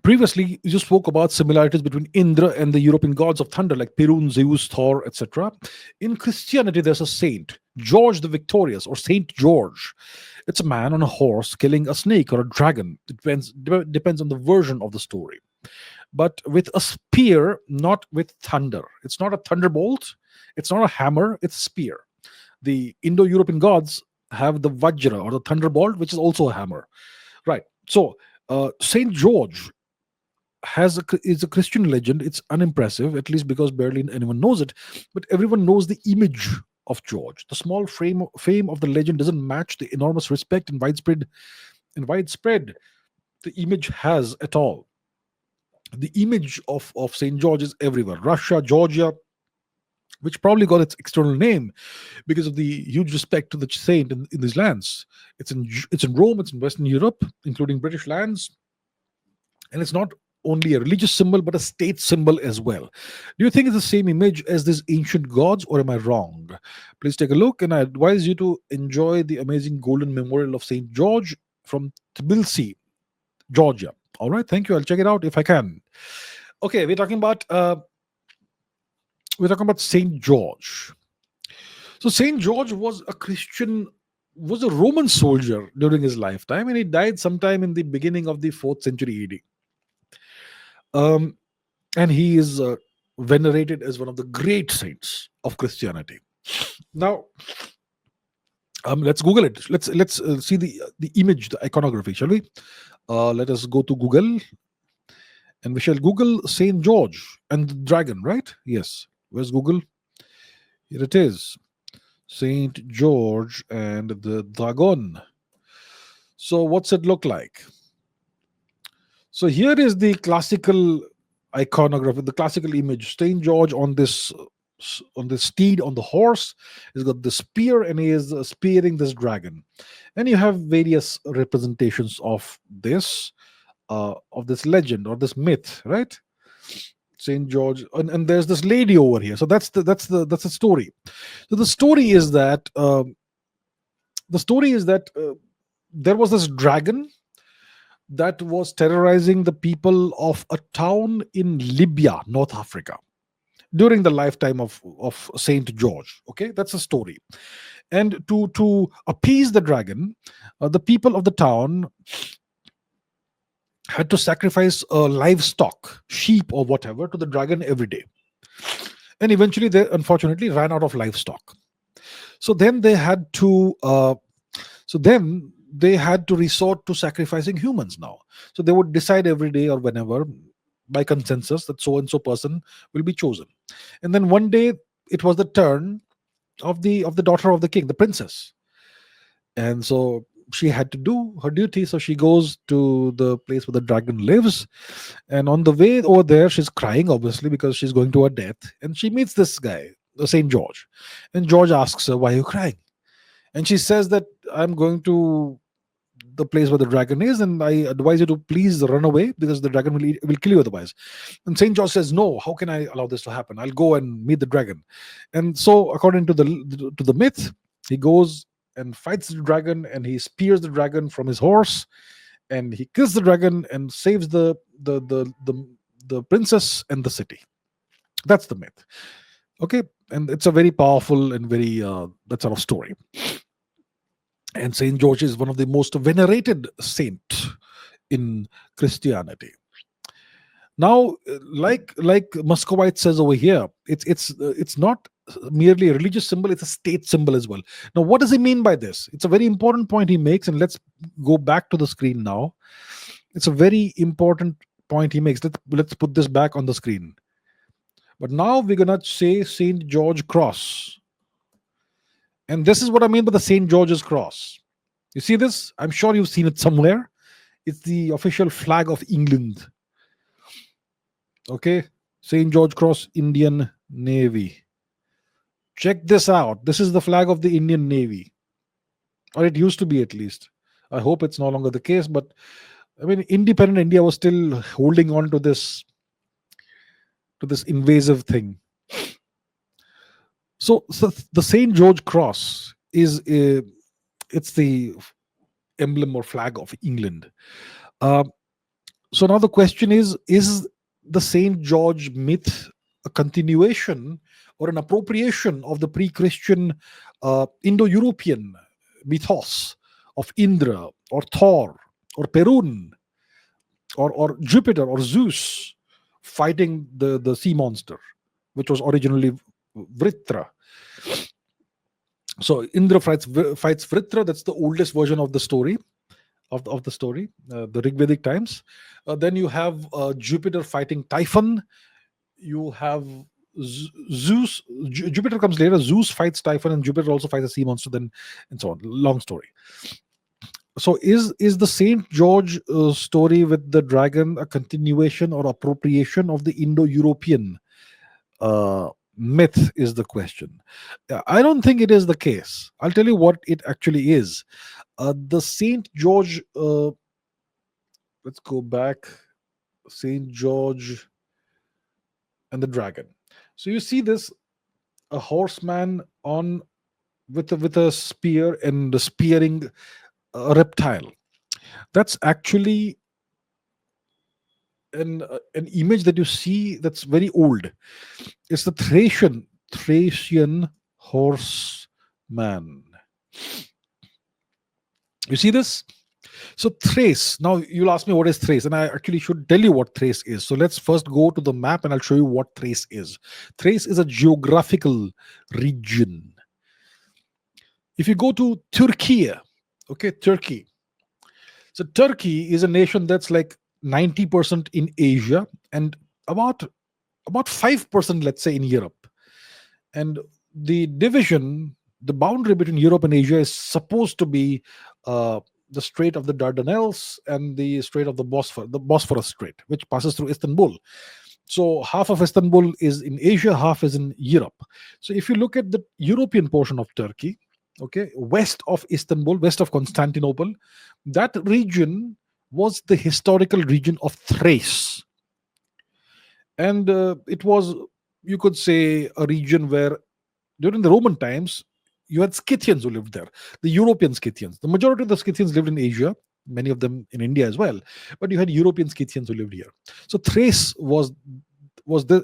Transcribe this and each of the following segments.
Previously, you spoke about similarities between Indra and the European gods of thunder, like Perun, Zeus, Thor, etc. In Christianity, there's a saint, George the Victorious, or Saint George. It's a man on a horse killing a snake or a dragon. It depends on the version of the story. But with a spear, not with thunder. It's not a thunderbolt, it's not a hammer, it's a spear. The Indo European gods have the Vajra or the thunderbolt, which is also a hammer. Right. So, Saint George is a Christian legend. It's unimpressive, at least because barely anyone knows it, but everyone knows the image of George. The small fame of the legend doesn't match the enormous respect and widespread the image has at all. The image of Saint George is everywhere. Russia, Georgia, which probably got its external name because of the huge respect to the saint in these lands. It's in Rome, it's in Western Europe, including British lands, and it's not only a religious symbol but a state symbol as well. Do you think it's the same image as these ancient gods, or am I wrong? Please take a look, and I advise you to enjoy the amazing golden memorial of Saint George from Tbilisi, Georgia. All right, thank you. I'll check it out if I can. Okay, we're talking about Saint George. So Saint George was a Roman soldier during his lifetime, and he died sometime in the beginning of the 4th century AD. And he is venerated as one of the great saints of Christianity. Now, let's Google it. Let's see the image, the iconography, shall we? Let us go to Google, and we shall Google Saint George and the dragon. Right? Yes. Where's Google? Here it is. Saint George and the dragon. So, what's it look like? So here is the classical iconography, the classical image. Saint George on this steed, on the horse. He's got the spear, and he is spearing this dragon. And you have various representations of this legend or this myth, right? Saint George, and there's this lady over here. So that's the story. So the story is that there was this dragon that was terrorizing the people of a town in Libya, North Africa, during the lifetime of Saint George. Okay, that's a story. And to appease the dragon, the people of the town had to sacrifice livestock, sheep or whatever, to the dragon every day. And eventually, they unfortunately ran out of livestock. So then they had to. They had to resort to sacrificing humans now. So they would decide every day or whenever, by consensus, that so and so person will be chosen. And then one day it was the turn of the daughter of the king, the princess. And so she had to do her duty. So she goes to the place where the dragon lives. And on the way over there, she's crying, obviously, because she's going to her death. And she meets this guy, Saint George. And George asks her, "Why are you crying?" And she says that, "I'm going to the place where the dragon is, and I advise you to please run away because the dragon will kill you otherwise." And Saint George says, "No, how can I allow this to happen? I'll go and meet the dragon." And so, according to the myth, he goes and fights the dragon, and he spears the dragon from his horse, and he kills the dragon and saves the princess and the city. That's the myth. Okay, and it's a very powerful and very that sort of story. And Saint George is one of the most venerated saint in Christianity. Now, like Muscovite says over here, it's not merely a religious symbol; it's a state symbol as well. Now, what does he mean by this? It's a very important point he makes, and let's go back to the screen now. It's a very important point he makes. Let's put this back on the screen. But now we're gonna say Saint George Cross. And this is what I mean by the St. George's Cross. You see this? I'm sure you've seen it somewhere. It's the official flag of England. Okay? St. George Cross, Indian Navy. Check this out. This is the flag of the Indian Navy. Or it used to be, at least. I hope it's no longer the case. But, I mean, independent India was still holding on to this invasive thing. So the St. George Cross it's the emblem or flag of England. So now the question is the Saint George myth a continuation or an appropriation of the pre-Christian Indo-European mythos of Indra or Thor or Perun or Jupiter or Zeus fighting the sea monster, which was originally Vritra. So Indra fights Vritra. That's the oldest version of the story of the story, the Rigvedic times. Then you have Jupiter fighting Typhon. You have Zeus. Jupiter comes later. Zeus fights Typhon, and Jupiter also fights a sea monster. Then and so on. Long story. So is the Saint George story with the dragon a continuation or appropriation of the Indo-European myth? Is the question. I don't think it is the case. I'll tell you what it actually is. The Saint George. Let's go back. Saint George and the dragon. So you see this a horseman on with a spear and spearing a reptile. That's actually an image that you see that's very old. It's the Thracian horseman. You see this? So Thrace. Now you'll ask me what is Thrace, and I actually should tell you what Thrace is. So let's first go to the map, and I'll show you what Thrace is. Thrace is a geographical region. If you go to Turkey, okay, Turkey. So Turkey is a nation that's like 90% in Asia and about 5%, let's say, in Europe. And the division, the boundary between Europe and Asia is supposed to be the Strait of the Dardanelles and the Strait of the Bosphorus Strait, which passes through Istanbul. So half of Istanbul is in Asia, half is in Europe. So if you look at the European portion of Turkey, okay, west of Istanbul, west of Constantinople, that region was the historical region of Thrace. And it was, you could say, a region where during the Roman times, you had Scythians who lived there, the European Scythians. The majority of the Scythians lived in Asia, many of them in India as well, but you had European Scythians who lived here. So Thrace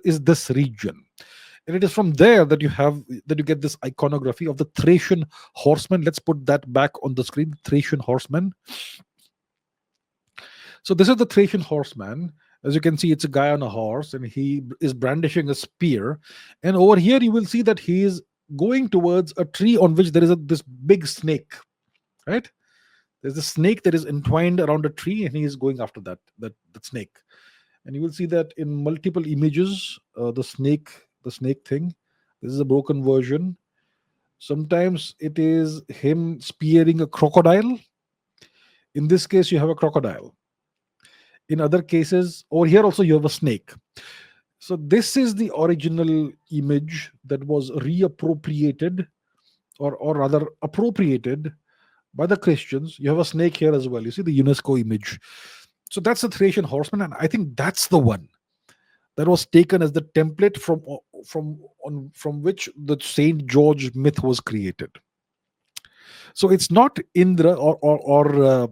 is this region. And it is from there that you get this iconography of the Thracian horseman. Let's put that back on the screen. Thracian horseman. So this is the Thracian horseman. As you can see, it's a guy on a horse, and he is brandishing a spear. And over here, you will see that he is going towards a tree on which there is this big snake. Right? There's a snake that is entwined around a tree, and he is going after that snake. And you will see that in multiple images, the snake thing. This is a broken version. Sometimes it is him spearing a crocodile. In this case, you have a crocodile. In other cases, over here also you have a snake. So this is the original image that was reappropriated, or rather appropriated by the Christians. You have a snake here as well. You see the UNESCO image. So that's the Thracian horseman, and I think that's the one that was taken as the template from which the Saint George myth was created. So it's not Indra or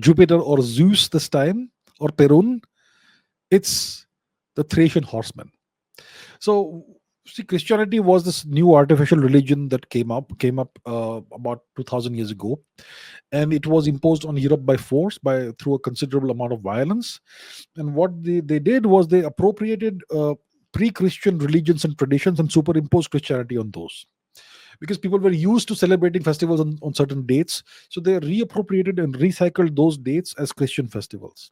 Jupiter or Zeus this time, or Perun. It's the Thracian horseman. So see, Christianity was this new artificial religion that came up about 2000 years ago, and it was imposed on Europe by force, through a considerable amount of violence. And what they did was they appropriated pre-Christian religions and traditions and superimposed Christianity on those, because people were used to celebrating festivals on certain dates, so they reappropriated and recycled those dates as Christian festivals.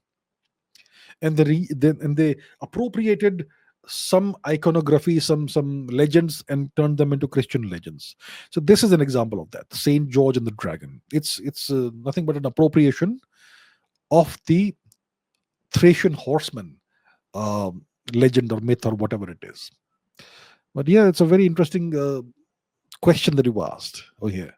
And they appropriated some iconography, some legends, and turned them into Christian legends. So this is an example of that. Saint George and the Dragon. It's nothing but an appropriation of the Thracian horseman legend or myth or whatever it is. But yeah, it's a very interesting question that you asked over here.